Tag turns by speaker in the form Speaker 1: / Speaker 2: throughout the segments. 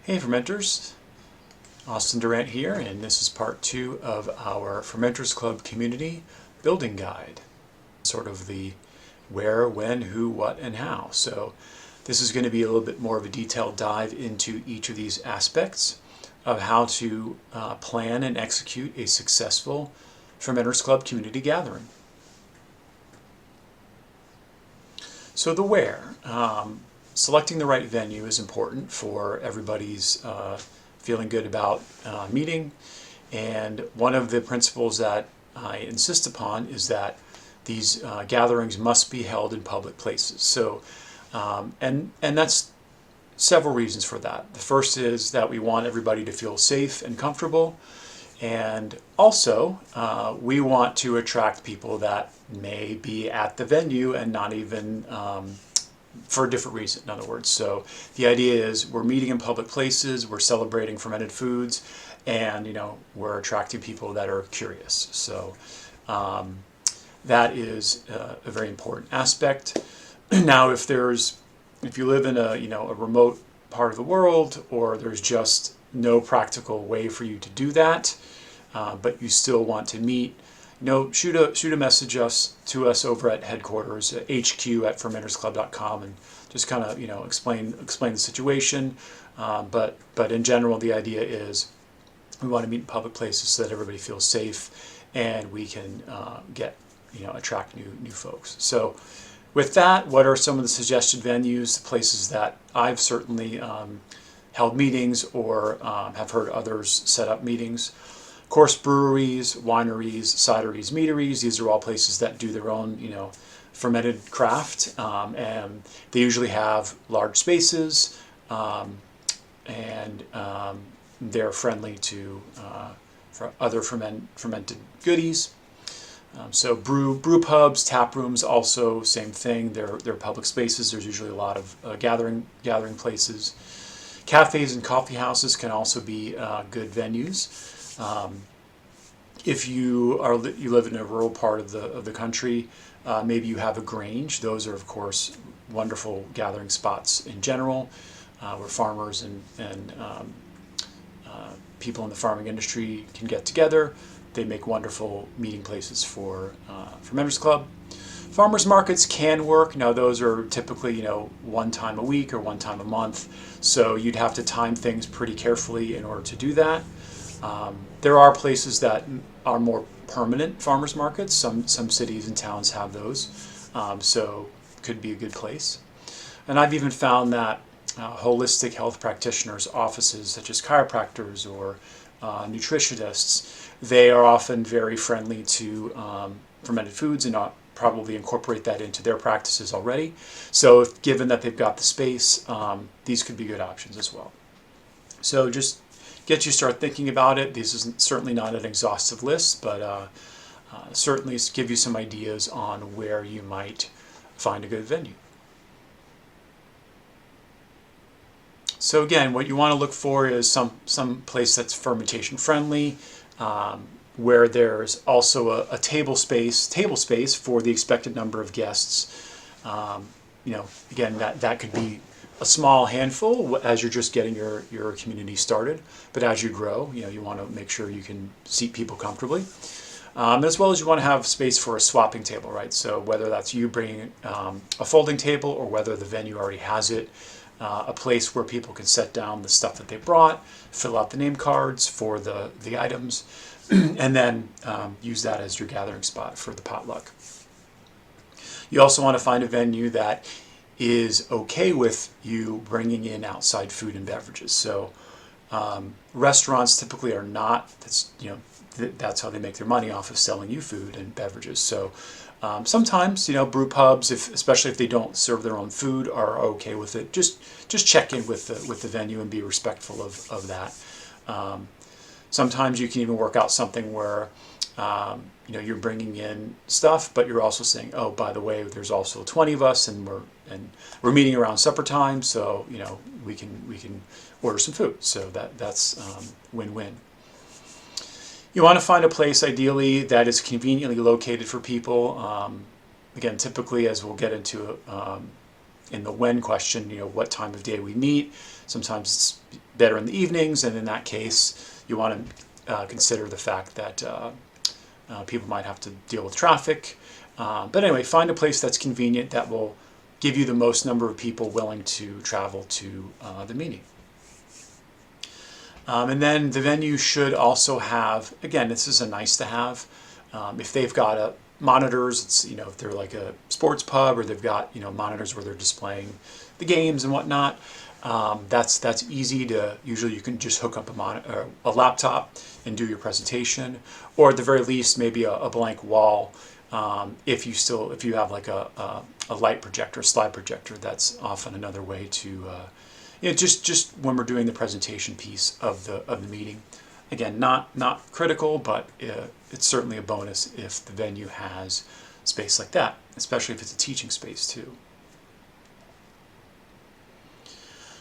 Speaker 1: Hey fermenters, Austin Durant here, and this is part 2 of our Fermenters Club Community building guide. Sort of the where, when, who, what, and how. So this is going to be a little bit more of a detailed dive into each of these aspects of how to plan and execute a successful Fermenters Club community gathering. So the where. Selecting the right venue is important for everybody's feeling good about meeting, and one of the principles that I insist upon is that these gatherings must be held in public places. So, and that's several reasons for that. The first is that we want everybody to feel safe and comfortable, and also we want to attract people that may be at the venue and not even for a different reason, in other words. So the idea is we're meeting in public places, we're celebrating fermented foods, and we're attracting people that are curious. So that is a very important aspect. Now, if you live in a remote part of the world, or there's just no practical way for you to do that, but you still want to meet, shoot a message to us over at headquarters at 𝐓𝐡𝐚𝐥@fermentersclub.com and just kind of explain the situation. But in general, the idea is we want to meet in public places so that everybody feels safe and we can attract new folks. So with that, what are some of the suggested venues, the places that I've certainly held meetings or have heard others set up meetings? Of course, breweries, wineries, cideries, meaderies, these are all places that do their own, fermented craft, and they usually have large spaces, and they're friendly for other fermented goodies. So brew pubs, tap rooms, also same thing. They're public spaces. There's usually a lot of gathering places. Cafes and coffee houses can also be good venues. If you live in a rural part of the country, maybe you have a grange. Those are, of course, wonderful gathering spots in general, where farmers and people in the farming industry can get together. They make wonderful meeting places for Fermenters Club. Farmers markets can work. Now, those are typically one time a week or one time a month, so you'd have to time things pretty carefully in order to do that. There are places that are more permanent farmers markets. Some cities and towns have those, so could be a good place. And I've even found that holistic health practitioners' offices, such as chiropractors or nutritionists, they are often very friendly to fermented foods and probably incorporate that into their practices already. So given that they've got the space, these could be good options as well. So just start thinking about it. This is certainly not an exhaustive list, but certainly give you some ideas on where you might find a good venue. So again, what you want to look for is some place that's fermentation friendly, where there's also a table space for the expected number of guests. Again, that could be a small handful as you're just getting your community started, but as you grow, you want to make sure you can seat people comfortably, as well as you want to have space for a swapping table, right? So whether that's you bringing a folding table or whether the venue already has it, a place where people can set down the stuff that they brought, fill out the name cards for the items, and then use that as your gathering spot for the potluck. You also want to find a venue that is okay with you bringing in outside food and beverages. So restaurants typically are not. That's how they make their money, off of selling you food and beverages. So sometimes brew pubs, especially if they don't serve their own food, are okay with it. Just check in with the venue and be respectful of that. Sometimes you can even work out something where you're bringing in stuff, but you're also saying, oh, by the way, there's also 20 of us, and we're meeting around supper time, so we can order some food. So that's win-win. You want to find a place ideally that is conveniently located for people. Again, typically, as we'll get into in the when question, what time of day we meet. Sometimes it's better in the evenings, and in that case, you want to consider the fact that people might have to deal with traffic. But anyway, find a place that's convenient that will give you the most number of people willing to travel to the meeting. And then the venue should also have, again, this is a nice to have. If they've got monitors, it's, if they're like a sports pub, or they've got, monitors where they're displaying the games and whatnot, that's easy to, usually you can just hook up a laptop and do your presentation, or at the very least, maybe a blank wall. If you have like a light projector, slide projector, that's often another way to, just when we're doing the presentation piece of the meeting. Again, not critical, but it's certainly a bonus if the venue has space like that, especially if it's a teaching space too.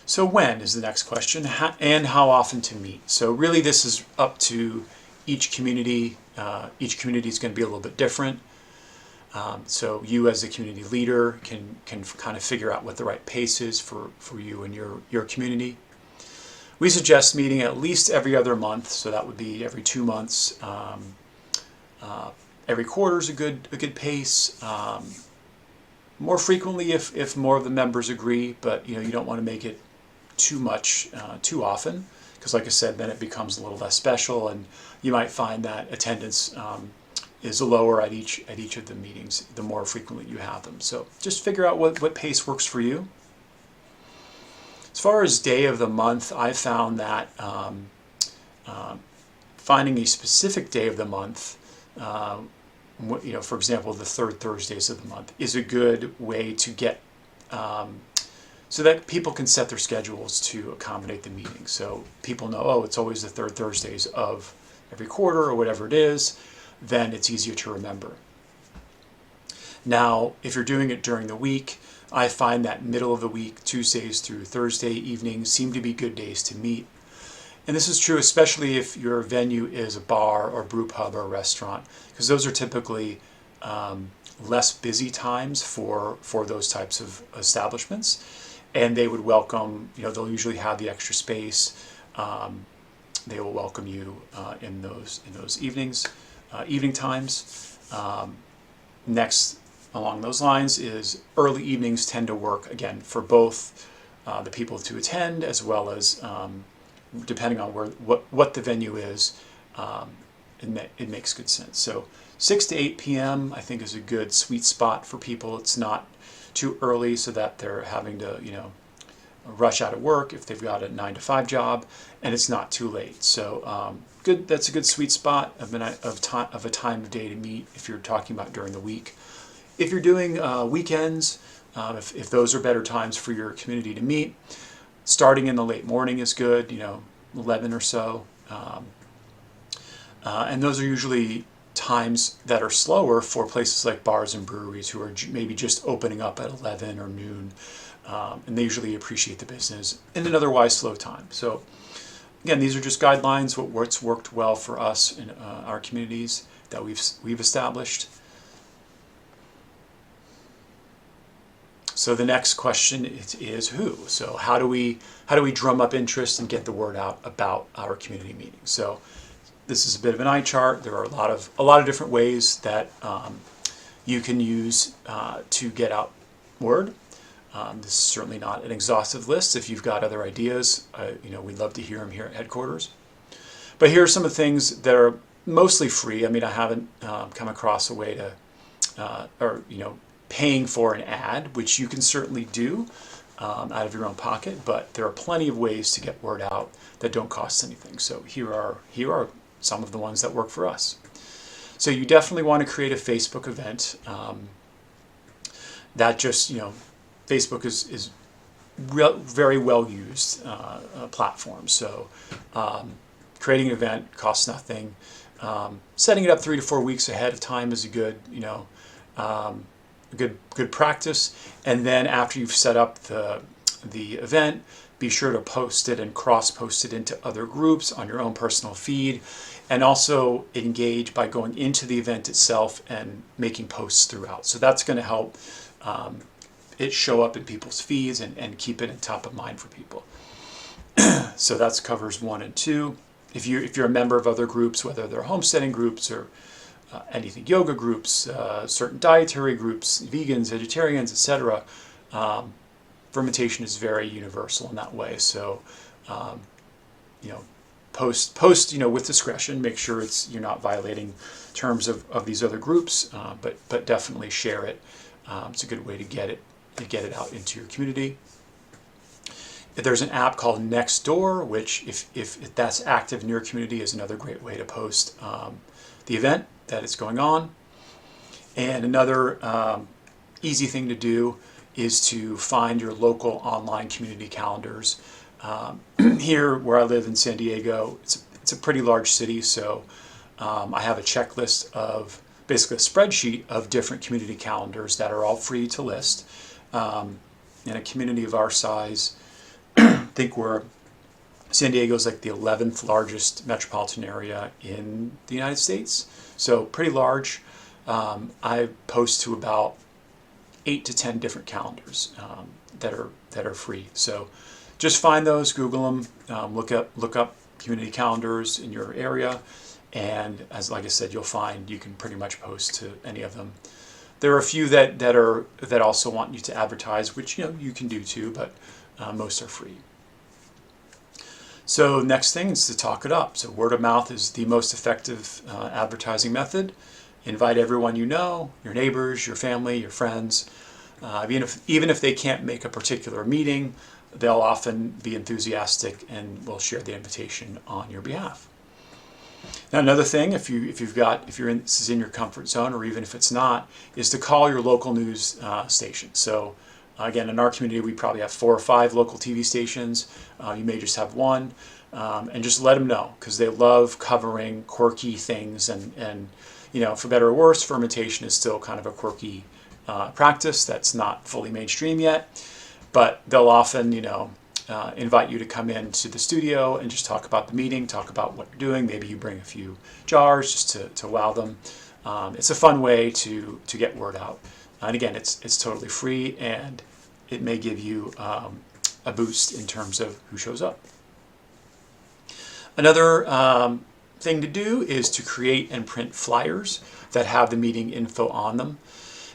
Speaker 1: So when is the next question, and how often to meet? So really this is up to each community. Each community is going to be a little bit different. So you as a community leader can kind of figure out what the right pace is for you and your community. We suggest meeting at least every other month, so that would be every 2 months. Every quarter is a good pace. More frequently if more of the members agree, but you don't want to make it too much too often, because like I said, then it becomes a little less special, and you might find that attendance is lower at each of the meetings the more frequently you have them. So just figure out what pace works for you. As far as day of the month, I found that finding a specific day of the month, for example, the third Thursdays of the month, is a good way to get so that people can set their schedules to accommodate the meeting. So people know, oh, it's always the third Thursdays of every quarter or whatever it is, then it's easier to remember. Now, if you're doing it during the week, I find that middle of the week, Tuesdays through Thursday evenings, seem to be good days to meet. And this is true especially if your venue is a bar or brew pub or a restaurant, because those are typically less busy times for those types of establishments. And they would welcome, they'll usually have the extra space. They will welcome you in those evenings, evening times. Next, along those lines, is early evenings tend to work, again, for both the people to attend, as well as, depending on what the venue is, it makes good sense. So 6 to 8 p.m. I think is a good sweet spot for people. It's not too early so that they're having to, rush out of work if they've got a 9-to-5 job, and it's not too late. So good. That's a good sweet spot of a time of day to meet if you're talking about during the week. If you're doing weekends, if those are better times for your community to meet, starting in the late morning is good, 11 or so. And those are usually times that are slower for places like bars and breweries who are maybe just opening up at 11 or noon. And they usually appreciate the business in an otherwise slow time. So again, these are just guidelines, what's worked well for us in our communities that we've established. So the next question is who? So how do we drum up interest and get the word out about our community meetings? So this is a bit of an eye chart. There are a lot of different ways that you can use to get out word. This is certainly not an exhaustive list. If you've got other ideas, we'd love to hear them here at headquarters. But here are some of the things that are mostly free. I mean, I haven't come across a way to, paying for an ad, which you can certainly do out of your own pocket. But there are plenty of ways to get word out that don't cost anything. So here are some of the ones that work for us. So you definitely want to create a Facebook event. That just, Facebook is very well used platform. So creating an event costs nothing. Setting it up 3 to 4 weeks ahead of time is a good, good practice. And then after you've set up the event, be sure to post it and cross-post it into other groups on your own personal feed, and also engage by going into the event itself and making posts throughout. So that's going to help it show up in people's feeds and keep it in top of mind for people. So that covers 1 and 2. If you're a member of other groups, whether they're homesteading groups or anything yoga groups, certain dietary groups, vegans, vegetarians, etc., fermentation is very universal in that way. So post with discretion. Make sure you're not violating terms of these other groups, but definitely share it. It's a good way to get it out into your community. There's an app called Nextdoor, which if that's active in your community, is another great way to post the event that is going on. And another easy thing to do is to find your local online community calendars. Here, where I live in San Diego, it's a pretty large city, so I have a checklist of basically a spreadsheet of different community calendars that are all free to list. In a community of our size, I think San Diego is like the 11th largest metropolitan area in the United States, so pretty large. I post to about 8 to 10 different calendars that are free. So just find those, Google them, look up community calendars in your area, and like I said, you'll find you can pretty much post to any of them. There are a few that also want you to advertise, which you can do too, but most are free. So next thing is to talk it up. So word of mouth is the most effective advertising method. Invite everyone you know, your neighbors, your family, your friends. Even if they can't make a particular meeting, they'll often be enthusiastic and will share the invitation on your behalf. Now, another thing, if this is in your comfort zone, or even if it's not, is to call your local news station. So again, in our community, we probably have 4 or 5 local TV stations. You may just have one, and just let them know, because they love covering quirky things. And for better or worse, fermentation is still kind of a quirky practice that's not fully mainstream yet. But they'll often, invite you to come into the studio and just talk about the meeting, talk about what you're doing. Maybe you bring a few jars just to wow them. It's a fun way to get word out. And again, it's totally free, and it may give you a boost in terms of who shows up. Another thing to do is to create and print flyers that have the meeting info on them.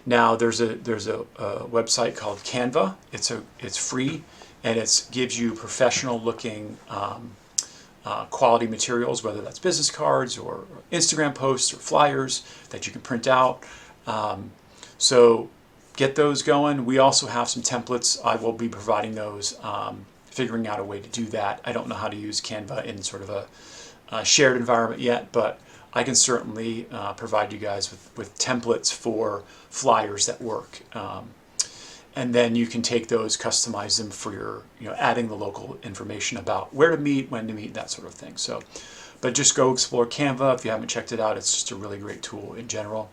Speaker 1: Now, there's a website called Canva. It's free, and it gives you professional looking quality materials, whether that's business cards or Instagram posts or flyers that you can print out. So get those going. We also have some templates. I will be providing those, figuring out a way to do that. I don't know how to use Canva in sort of a shared environment yet, but I can certainly provide you guys with templates for flyers that work. And then you can take those, customize them for your, adding the local information about where to meet, when to meet, that sort of thing. So, but just go explore Canva if you haven't checked it out. It's just a really great tool in general.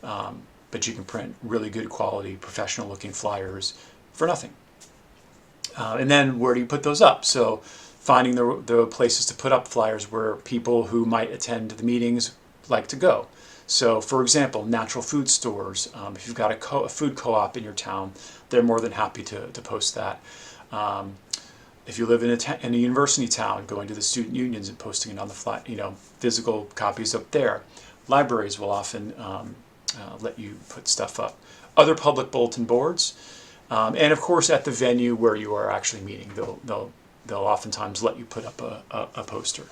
Speaker 1: But you can print really good quality, professional looking flyers for nothing. And then where do you put those up? So finding the places to put up flyers where people who might attend the meetings like to go. So, for example, natural food stores. If you've got a food co-op in your town, they're more than happy to post that. If you live in a university town, going to the student unions and posting it on the physical copies up there. Libraries will often let you put stuff up. Other public bulletin boards, and of course at the venue where you are actually meeting, they'll oftentimes let you put up a poster.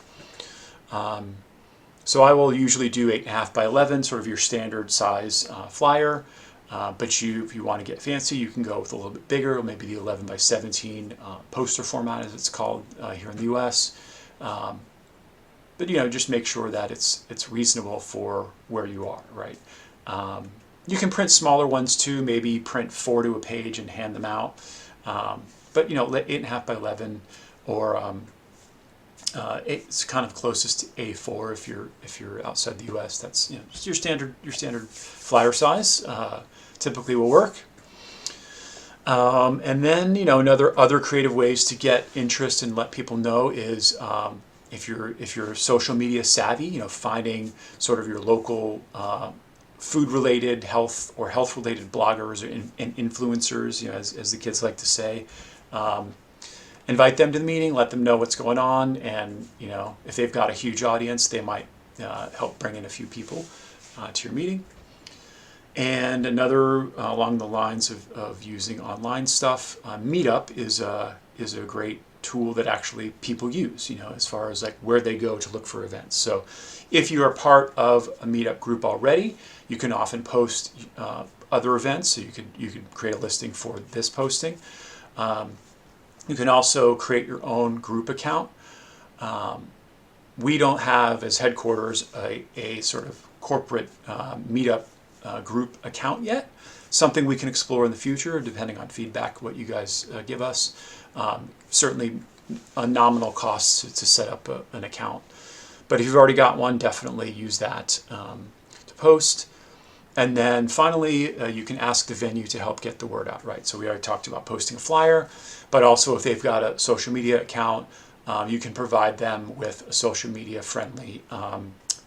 Speaker 1: So I will usually do 8.5 by 11, sort of your standard size flyer. But if you want to get fancy, you can go with a little bit bigger, maybe the 11 by 17 poster format, as it's called here in the U.S. But just make sure that it's reasonable for where you are, right? You can print smaller ones too. Maybe print 4 to a page and hand them out. But 8.5 by 11, or it's kind of closest to A4 if you're outside the U.S. That's just your standard flyer size. Typically will work. And then other creative ways to get interest and let people know is if you're social media savvy, finding sort of your local food-related health or health-related bloggers and influencers, as the kids like to say. Invite them to the meeting, let them know what's going on, and if they've got a huge audience, they might help bring in a few people to your meeting. And another along the lines of using online stuff, Meetup is a great tool that actually people use, as far as like where they go to look for events. So if you are part of a Meetup group already, you can often post other events. So you could create a listing for this posting. You can also create your own group account. We don't have, as headquarters, a sort of corporate Meetup group account yet. Something we can explore in the future, depending on feedback, what you guys give us. Certainly a nominal cost to set up an account. But if you've already got one, definitely use that to post. And then finally, you can ask the venue to help get the word out, right? So we already talked about posting a flyer, but also if they've got a social media account, you can provide them with a social media friendly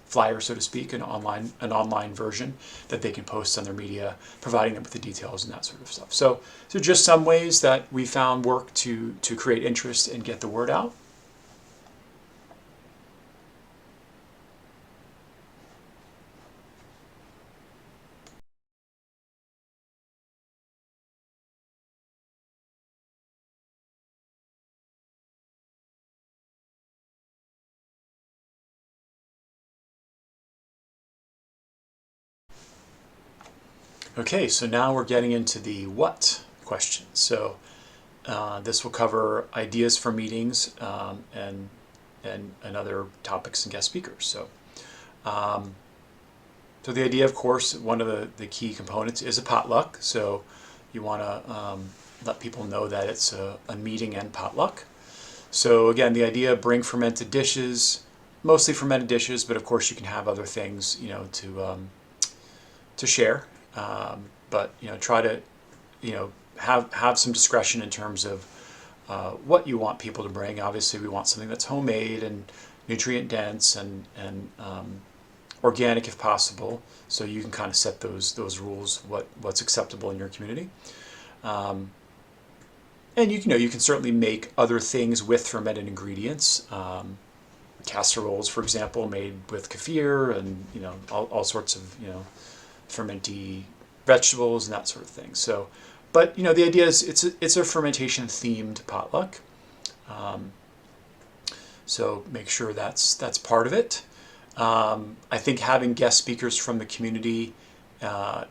Speaker 1: flyer, so to speak, an online version that they can post on their media, providing them with the details and that sort of stuff. So just some ways that we found work to create interest and get the word out. Okay, so now we're getting into the what question. So this will cover ideas for meetings and other topics and guest speakers. So the idea, of course, one of the key components is a potluck. So you want to let people know that it's a meeting and potluck. So again, the idea, bring fermented dishes, mostly fermented dishes, but of course you can have other things, to share. But try to have some discretion in terms of what you want people to bring. Obviously, we want something that's homemade and nutrient dense and organic if possible. So you can kind of set those rules, what's acceptable in your community. And you can certainly make other things with fermented ingredients. Casseroles, for example, made with kefir and all sorts of fermenty vegetables and that sort of thing. So, but the idea is it's a fermentation themed potluck. So make sure that's part of it. I think having guest speakers from the community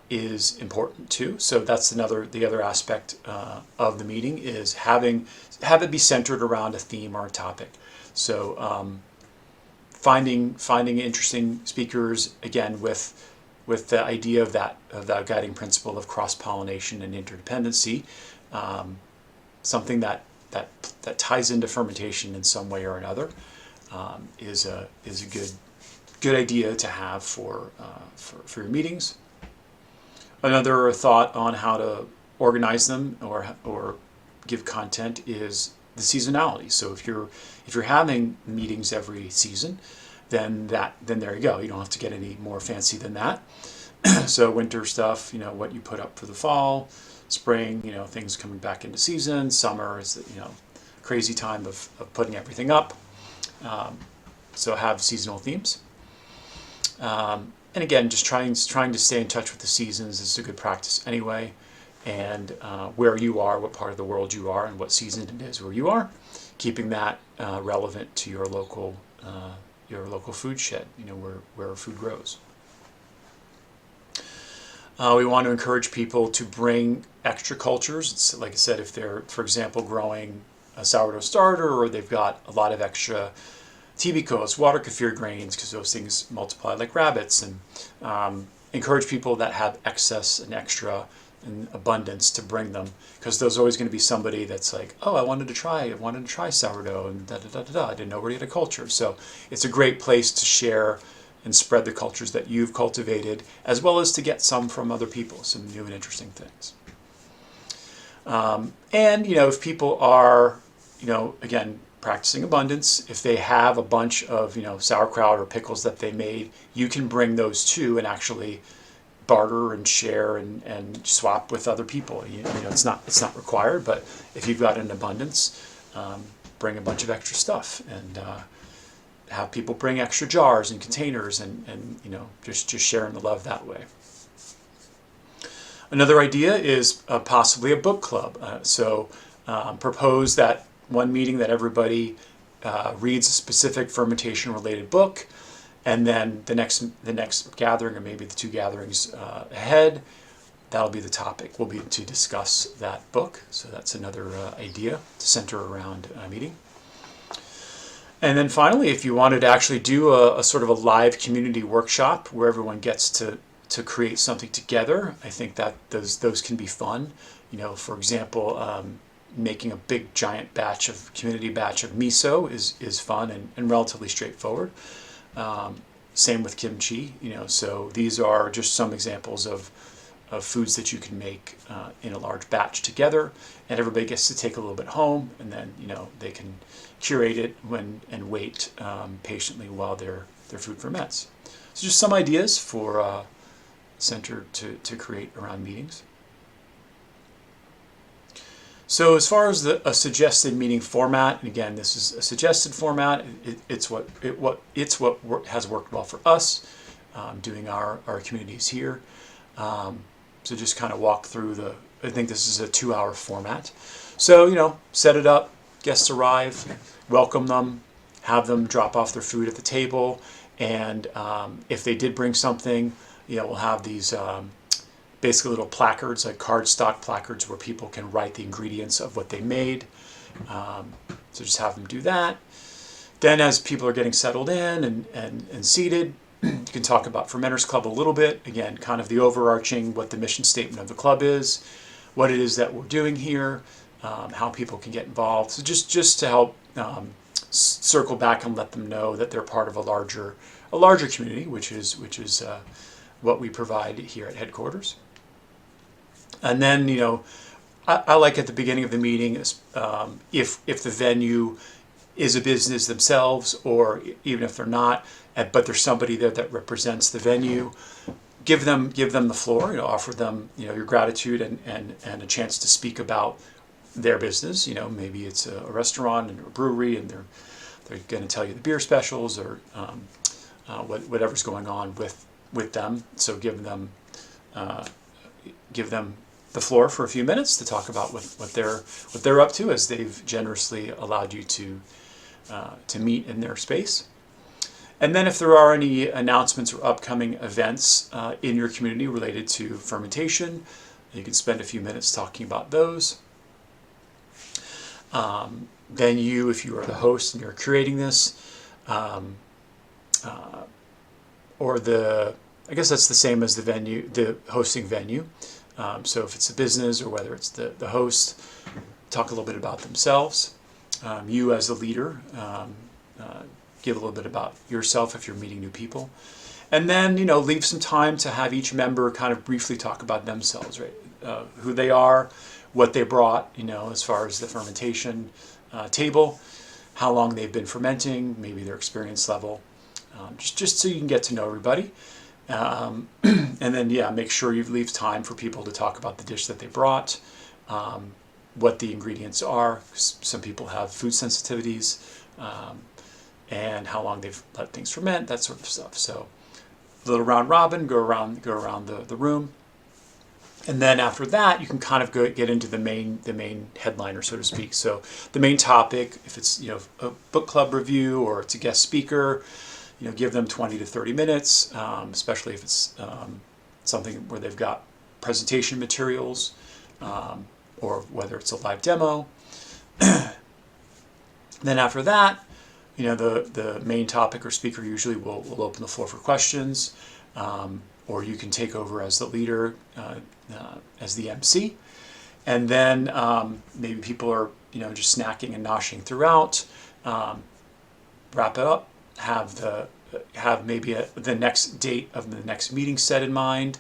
Speaker 1: is important too. So that's the other aspect of the meeting is have it be centered around a theme or a topic. So finding interesting speakers, again, with the idea of that guiding principle of cross-pollination and interdependency, something that ties into fermentation in some way or another, is a good idea to have for your meetings. Another thought on how to organize them or give content is the seasonality. So if you're having meetings every season, then there you go. You don't have to get any more fancy than that. So winter stuff, what you put up for the fall, spring, things coming back into season. Summer is crazy time of putting everything up. So have seasonal themes. And again, just trying to stay in touch with the seasons is a good practice anyway. And where you are, what part of the world you are, and what season it is where you are, keeping that relevant to your local food shed, where food grows. We want to encourage people to bring extra cultures. It's, like I said, if they're, for example, growing a sourdough starter, or they've got a lot of extra tibikos, water kefir grains, because those things multiply like rabbits, and encourage people that have excess and extra and abundance to bring them, because there's always going to be somebody that's like, oh, I wanted to try sourdough, and I didn't know where you had a culture. So it's a great place to share and spread the cultures that you've cultivated, as well as to get some from other people, some new and interesting things. And if people are, again, practicing abundance, if they have a bunch of sauerkraut or pickles that they made, you can bring those too and actually barter and share and swap with other people. You know, it's not required, but if you've got an abundance, bring a bunch of extra stuff and have people bring extra jars and containers and you know, just sharing the love that way. Another idea is possibly a book club. Propose that one meeting that everybody reads a specific fermentation related book, and then the next gathering, or maybe the two gatherings ahead, that'll be the topic. Will be to discuss that book. So that's another idea to center around a meeting. And then finally, if you wanted to actually do a sort of a live community workshop where everyone gets to create something together, I think that those can be fun. You know, for example, making a big giant community batch of miso is fun and relatively straightforward. Same with kimchi, you know, so these are just some examples of foods that you can make in a large batch together, and everybody gets to take a little bit home, and then, you know, they can curate it and wait patiently while their food ferments. So just some ideas for center to create around meetings. So as far as a suggested meeting format, and again, this is a suggested format. It's what has worked well for us doing our communities here. So just kind of walk through I think this is a 2-hour format. So, you know, set it up, guests arrive, welcome them, have them drop off their food at the table, and if they did bring something, you know, we'll have these basically little placards, like cardstock placards, where people can write the ingredients of what they made. So just have them do that. Then as people are getting settled in and seated, you can talk about Fermenters Club a little bit. Again, kind of the overarching, what the mission statement of the club is, what it is that we're doing here, how people can get involved. So just to help circle back and let them know that they're part of a larger community, which is what we provide here at headquarters. And then, you know, I like at the beginning of the meeting, if the venue is a business themselves, or even if they're not, but there's somebody there that represents the venue, give them the floor. You know, offer them, you know, your gratitude and a chance to speak about their business. You know, maybe it's a restaurant and a brewery, and they're going to tell you the beer specials or whatever's going on with them. So give them the floor for a few minutes to talk about what they're up to, as they've generously allowed you to meet in their space. And then if there are any announcements or upcoming events in your community related to fermentation, you can spend a few minutes talking about those. Then if you are the host and you're curating this, I guess that's the same as the venue, the hosting venue. So if it's a business or whether it's the host, talk a little bit about themselves. You as a leader, give a little bit about yourself if you're meeting new people. And then, you know, leave some time to have each member kind of briefly talk about themselves, right? Who they are, what they brought, you know, as far as the fermentation table, how long they've been fermenting, maybe their experience level, just so you can get to know everybody. And then, yeah, make sure you leave time for people to talk about the dish that they brought, what the ingredients are. Some people have food sensitivities, and how long they've let things ferment, that sort of stuff. So a little round robin, go around the room. And then after that, you can kind of get into the main headliner, so to speak. So the main topic, if it's, you know, a book club review or it's a guest speaker, you know, give them 20 to 30 minutes, especially if it's something where they've got presentation materials, or whether it's a live demo. Then after that, you know, the main topic or speaker usually will open the floor for questions, or you can take over as the leader, as the MC. And then maybe people are, you know, just snacking and noshing throughout. Wrap it up. Have maybe the next date of the next meeting set in mind.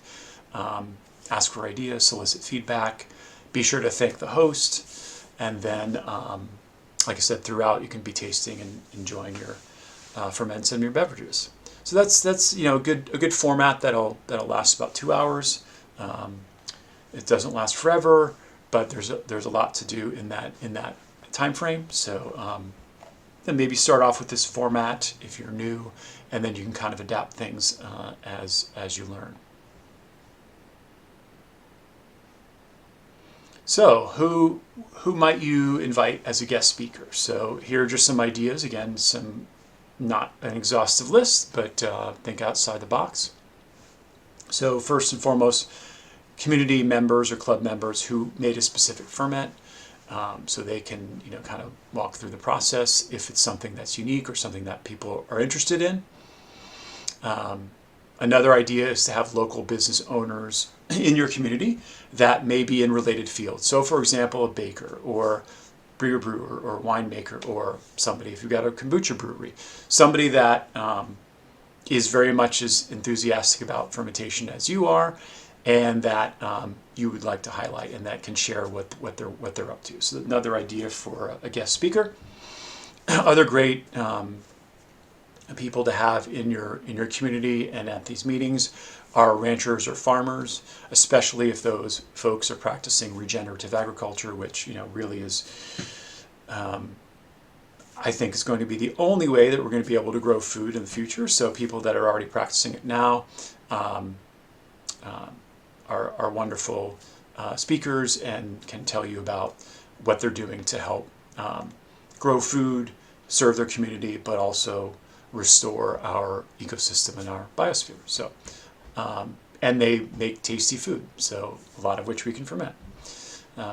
Speaker 1: Ask for ideas, solicit feedback. Be sure to thank the host, and then, like I said, throughout you can be tasting and enjoying your ferments and your beverages. So that's a good format that'll last about 2 hours. It doesn't last forever, but there's a lot to do in that time frame. So then maybe start off with this format if you're new, and then you can kind of adapt things as you learn. So who might you invite as a guest speaker? So here are just some ideas. Again, some not an exhaustive list, but think outside the box. So first and foremost, community members or club members who made a specific ferment, so they can kind of walk through the process if it's something that's unique or something that people are interested in. Another idea is to have local business owners in your community that may be in related fields. So for example, a baker or brewer or winemaker, or somebody, if you've got a kombucha brewery, somebody that is very much as enthusiastic about fermentation as you are, and that you would like to highlight, and that can share what they're up to. So another idea for a guest speaker. Other great people to have in your community and at these meetings are ranchers or farmers, especially if those folks are practicing regenerative agriculture, which really is, I think, is going to be the only way that we're going to be able to grow food in the future. So people that are already practicing it now are wonderful speakers and can tell you about what they're doing to help grow food, serve their community, but also restore our ecosystem and our biosphere. So, and they make tasty food, so a lot of which we can ferment.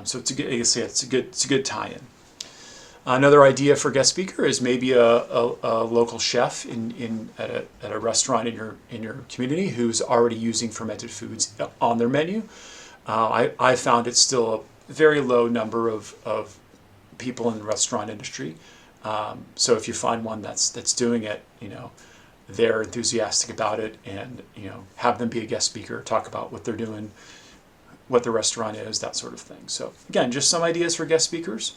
Speaker 1: So it's a good tie-in. Another idea for guest speaker is maybe a local chef at a restaurant in your community who's already using fermented foods on their menu. I found it's still a very low number of people in the restaurant industry. So if you find one that's doing it, they're enthusiastic about it, and have them be a guest speaker, talk about what they're doing, what the restaurant is, that sort of thing. So again, just some ideas for guest speakers.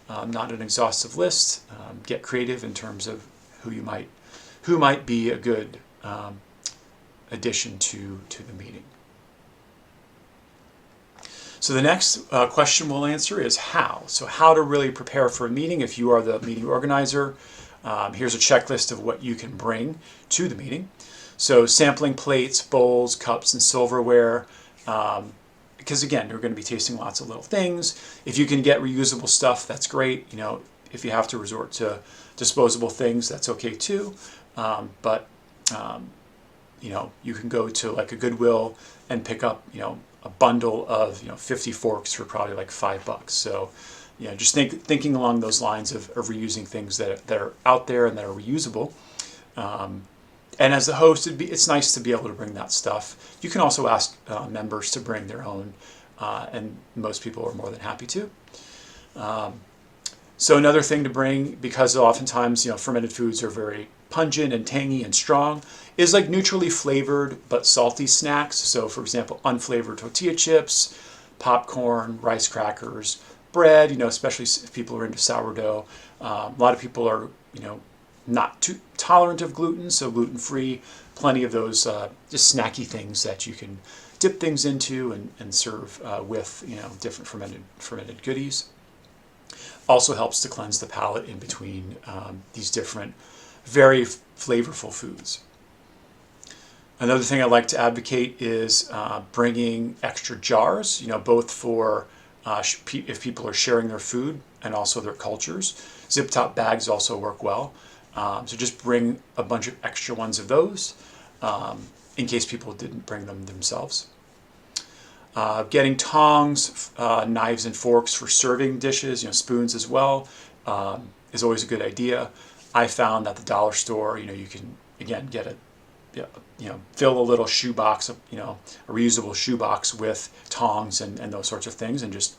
Speaker 1: Not an exhaustive list. Get creative in terms of who might be a good addition to the meeting. So the next question we'll answer is how. So how to really prepare for a meeting if you are the meeting organizer. Here's a checklist of what you can bring to the meeting. So sampling plates, bowls, cups, and silverware. Because again, you're going to be tasting lots of little things. If you can get reusable stuff, that's great. If you have to resort to disposable things, that's okay too. But you can go to like a Goodwill and pick up, a bundle of 50 forks for probably like $5. So just thinking along those lines of reusing things that are out there and that are reusable. And as the host, it's nice to be able to bring that stuff. You can also ask members to bring their own, and most people are more than happy to. So another thing to bring, because oftentimes fermented foods are very pungent and tangy and strong, is like neutrally flavored but salty snacks. So for example, unflavored tortilla chips, popcorn, rice crackers, bread, especially if people are into sourdough. A lot of people are, not too tolerant of gluten, so gluten-free. Plenty of those just snacky things that you can dip things into and serve with different fermented goodies. Also helps to cleanse the palate in between these different very flavorful foods. Another thing I like to advocate is bringing extra jars, both for if people are sharing their food and also their cultures. Zip top bags also work well. So just bring a bunch of extra ones of those in case people didn't bring them themselves. Getting tongs, knives and forks for serving dishes, spoons as well, is always a good idea. I found that the dollar store, you can again get fill a little shoebox, a reusable shoebox with tongs and those sorts of things, and just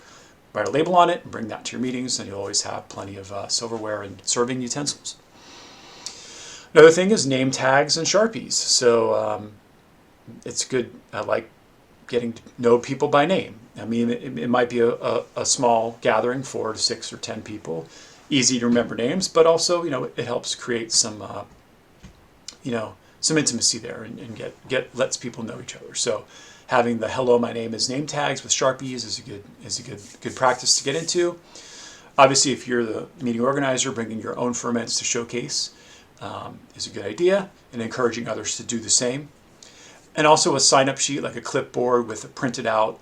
Speaker 1: write a label on it and bring that to your meetings, and you'll always have plenty of silverware and serving utensils. Another thing is name tags and Sharpies. So it's good. I like getting to know people by name. I mean, it might be a small gathering, 4 to 6 or 10 people, easy to remember names, but also, it helps create some, some intimacy there and lets people know each other. So having the "Hello, my name is" name tags with Sharpies is a good practice to get into. Obviously, if you're the meeting organizer, bringing your own ferments to showcase is a good idea, and encouraging others to do the same. And also a sign-up sheet, like a clipboard with a printed out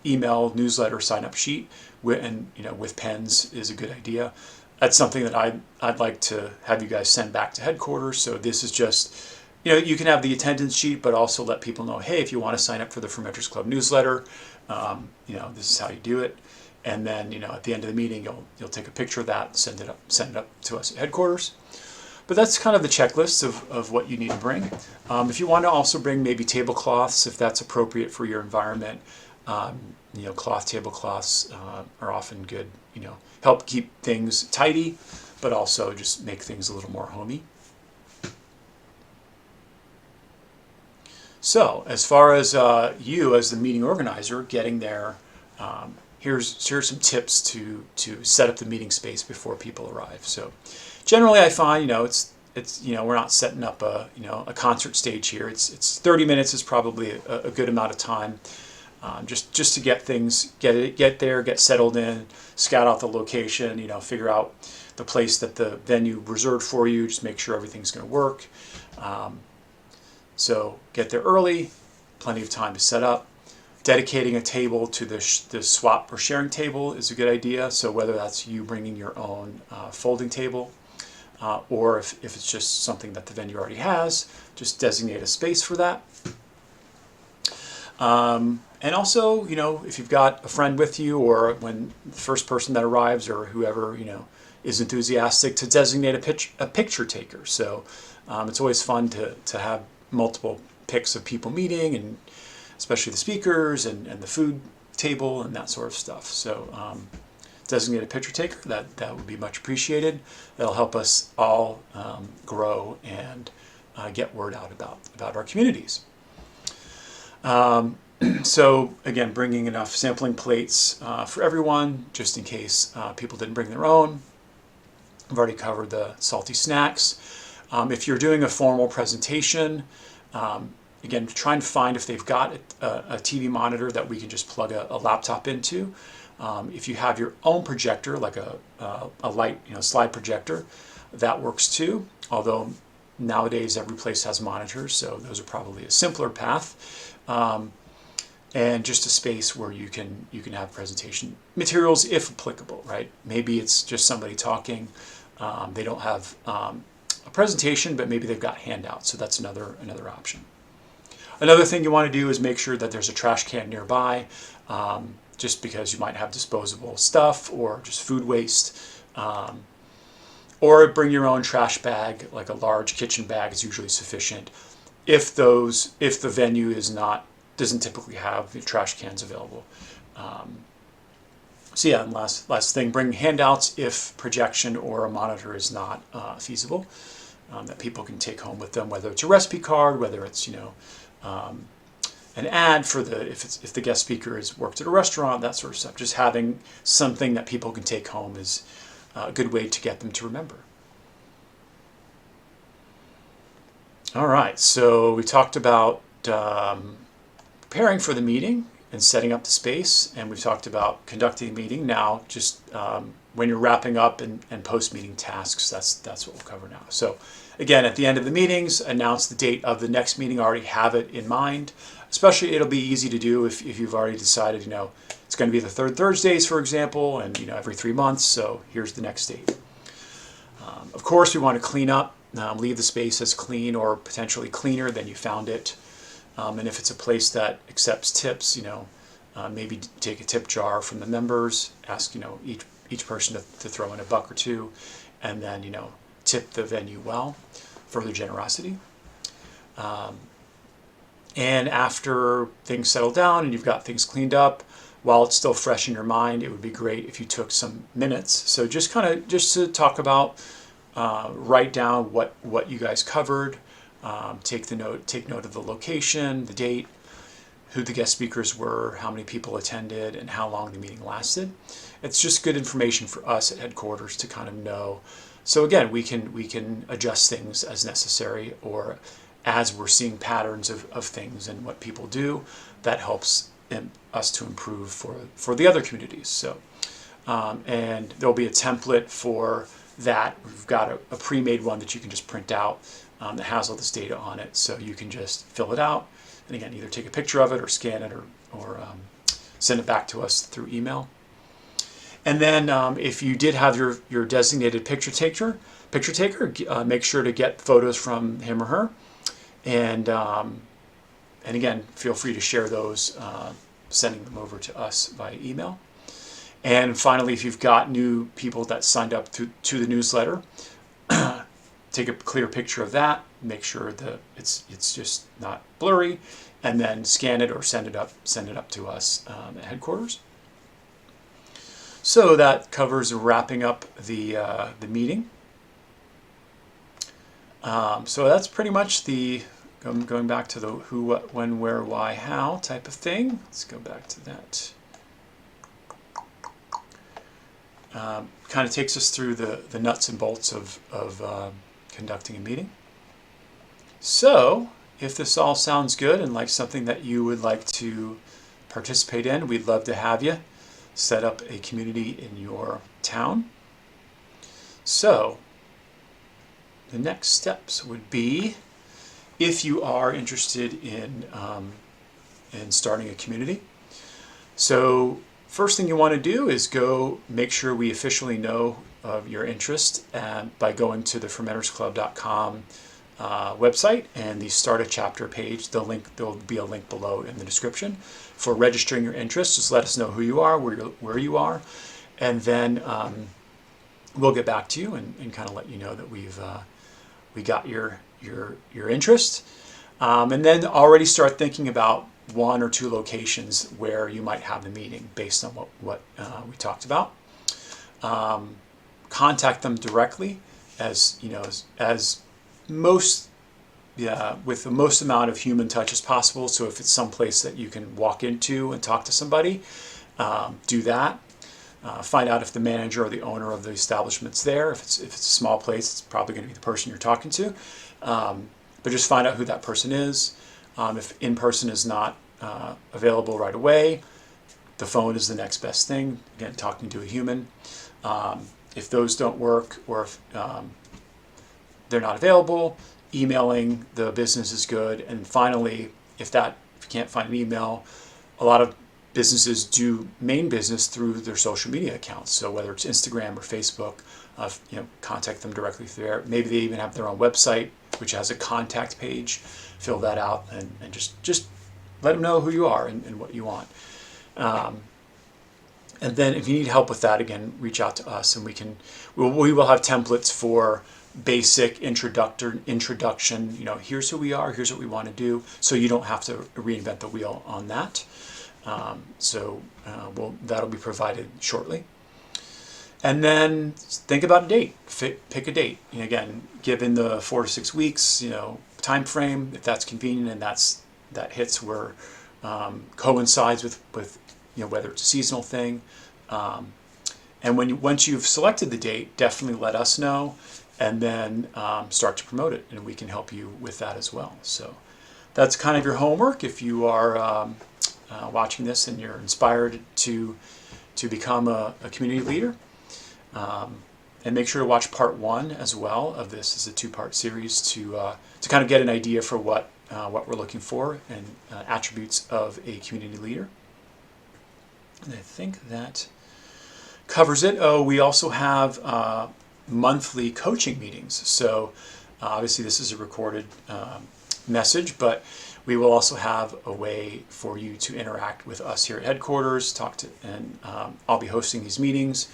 Speaker 1: email newsletter sign-up sheet, with pens is a good idea. That's something that I'd like to have you guys send back to headquarters. So this is just, you can have the attendance sheet, but also let people know, hey, if you want to sign up for the Fermenters Club newsletter, this is how you do it. And then, at the end of the meeting, you'll take a picture of that, send it up to us at headquarters. But that's kind of the checklist of what you need to bring. If you want to also bring maybe tablecloths, if that's appropriate for your environment, cloth tablecloths are often good, help keep things tidy, but also just make things a little more homey. So as far as you as the meeting organizer getting there, here's some tips to set up the meeting space before people arrive. So generally I find, it's we're not setting up a concert stage here. It's 30 minutes is probably a good amount of time. Just to get things, get there, get settled in, scout out the location, figure out the place that the venue reserved for you, just make sure everything's going to work. So get there early, plenty of time to set up. Dedicating a table to the swap or sharing table is a good idea. So whether that's you bringing your own folding table, or if it's just something that the venue already has, just designate a space for that. And also, if you've got a friend with you, or when the first person that arrives or whoever, is enthusiastic, to designate a picture taker. So it's always fun to have multiple pics of people meeting, and especially the speakers and the food table and that sort of stuff. So designate a picture taker, that would be much appreciated. That'll help us all grow and get word out about our communities. So again, bringing enough sampling plates for everyone, just in case people didn't bring their own. I've already covered the salty snacks. If you're doing a formal presentation, again, try and find if they've got a TV monitor that we can just plug a laptop into. If you have your own projector, like a light slide projector, that works too. Although nowadays every place has monitors, so those are probably a simpler path. And just a space where you can have presentation materials if applicable, right? Maybe it's just somebody talking. They don't have a presentation, but maybe they've got handouts, so that's another option. Another thing you want to do is make sure that there's a trash can nearby, just because you might have disposable stuff or just food waste. Or bring your own trash bag, like a large kitchen bag is usually sufficient. If the venue doesn't typically have the trash cans available. So yeah, and last thing, bring handouts if projection or a monitor is not feasible, that people can take home with them, whether it's a recipe card, whether it's an ad for if the guest speaker has worked at a restaurant, that sort of stuff. Just having something that people can take home is a good way to get them to remember. All right, so we talked about preparing for the meeting and setting up the space, and we've talked about conducting a meeting. Now, just when you're wrapping up and post-meeting tasks, that's what we'll cover now. So again, at the end of the meetings, announce the date of the next meeting. Already have it in mind. Especially, it'll be easy to do if you've already decided, it's going to be the third Thursdays, for example, and every 3 months. So here's the next date. Of course, we want to clean up, leave the space as clean or potentially cleaner than you found it. And if it's a place that accepts tips, maybe take a tip jar from the members, ask each person to throw in $1 or $2, and then tip the venue well for their generosity. And after things settle down and you've got things cleaned up, while it's still fresh in your mind, it would be great if you took some minutes. So just to talk about, write down what you guys covered, take note of the location, the date, who the guest speakers were, how many people attended, and how long the meeting lasted. It's just good information for us at headquarters to kind of know. So again, we can adjust things as necessary, or as we're seeing patterns of things and what people do, that helps us to improve for the other communities. So, and there'll be a template for that. We've got a pre-made one that you can just print out that has all this data on it. So you can just fill it out, and again, either take a picture of it or scan it or send it back to us through email. And then if you did have your designated picture taker, make sure to get photos from him or her. And again, feel free to share those, sending them over to us via email. And finally, if you've got new people that signed up to the newsletter, take a clear picture of that, make sure that it's just not blurry, and then scan it or send it up to us at headquarters. So that covers wrapping up the meeting. So that's pretty much the going back to the who, what, when, where, why, how type of thing. Let's go back to that. Kind of takes us through the nuts and bolts of conducting a meeting. So if this all sounds good and like something that you would like to participate in, we'd love to have you set up a community in your town. So the next steps would be, if you are interested in starting a community. So first thing you want to do is go make sure we officially know of your interest by going to the fermentersclub.com website and the Start a Chapter page. There'll be a link below in the description for registering your interest. Just let us know who you are, where you are, and then we'll get back to you and kind of let you know that we got your interest, and then already start thinking about 1 or 2 locations where you might have the meeting based on what we talked about. Contact them directly, as you know, as most, with the most amount of human touch as possible. So if it's someplace that you can walk into and talk to somebody, do that. Find out if the manager or the owner of the establishment's there. If it's a small place, it's probably going to be the person you're talking to. But just find out who that person is. If in-person is not available right away, the phone is the next best thing. Again, talking to a human. If those don't work, or if they're not available, emailing the business is good. And finally, if you can't find an email, a lot of businesses do main business through their social media accounts. So whether it's Instagram or Facebook, contact them directly through there. Maybe they even have their own website, which has a contact page. Fill that out and just let them know who you are and what you want. And then if you need help with that, again, reach out to us, and we will have templates for basic introduction. Here's who we are, here's what we want to do, so you don't have to reinvent the wheel on that. That'll be provided shortly. And then think about a date. Pick a date. Again, given the 4 to 6 weeks, time frame, if that's convenient and that hits where coincides with whether it's a seasonal thing. And once you've selected the date, definitely let us know, and then start to promote it, and we can help you with that as well. So that's kind of your homework if you are watching this and you're inspired to become a community leader. And make sure to watch part 1 as well of this. It's a 2-part series to kind of get an idea for what we're looking for and attributes of a community leader. And I think that covers it. Oh, we also have monthly coaching meetings. So obviously this is a recorded message, but we will also have a way for you to interact with us here at headquarters, and I'll be hosting these meetings.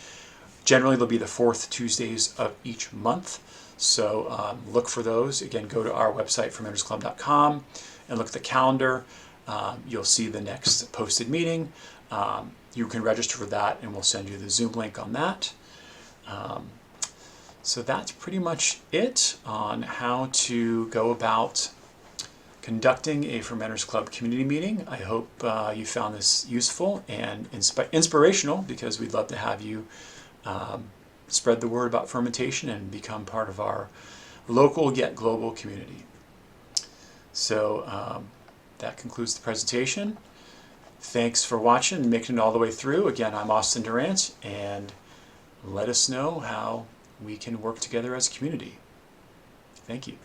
Speaker 1: Generally, they'll be the 4th Tuesdays of each month. So look for those. Again, go to our website, fermentersclub.com, and look at the calendar. You'll see the next posted meeting. You can register for that, and we'll send you the Zoom link on that. So that's pretty much it on how to go about conducting a Fermenters Club community meeting. I hope you found this useful and inspirational, because we'd love to have you spread the word about fermentation and become part of our local yet global community. So that concludes the presentation. Thanks for watching and making it all the way through. Again, I'm Austin Durant, and let us know how we can work together as a community. Thank you.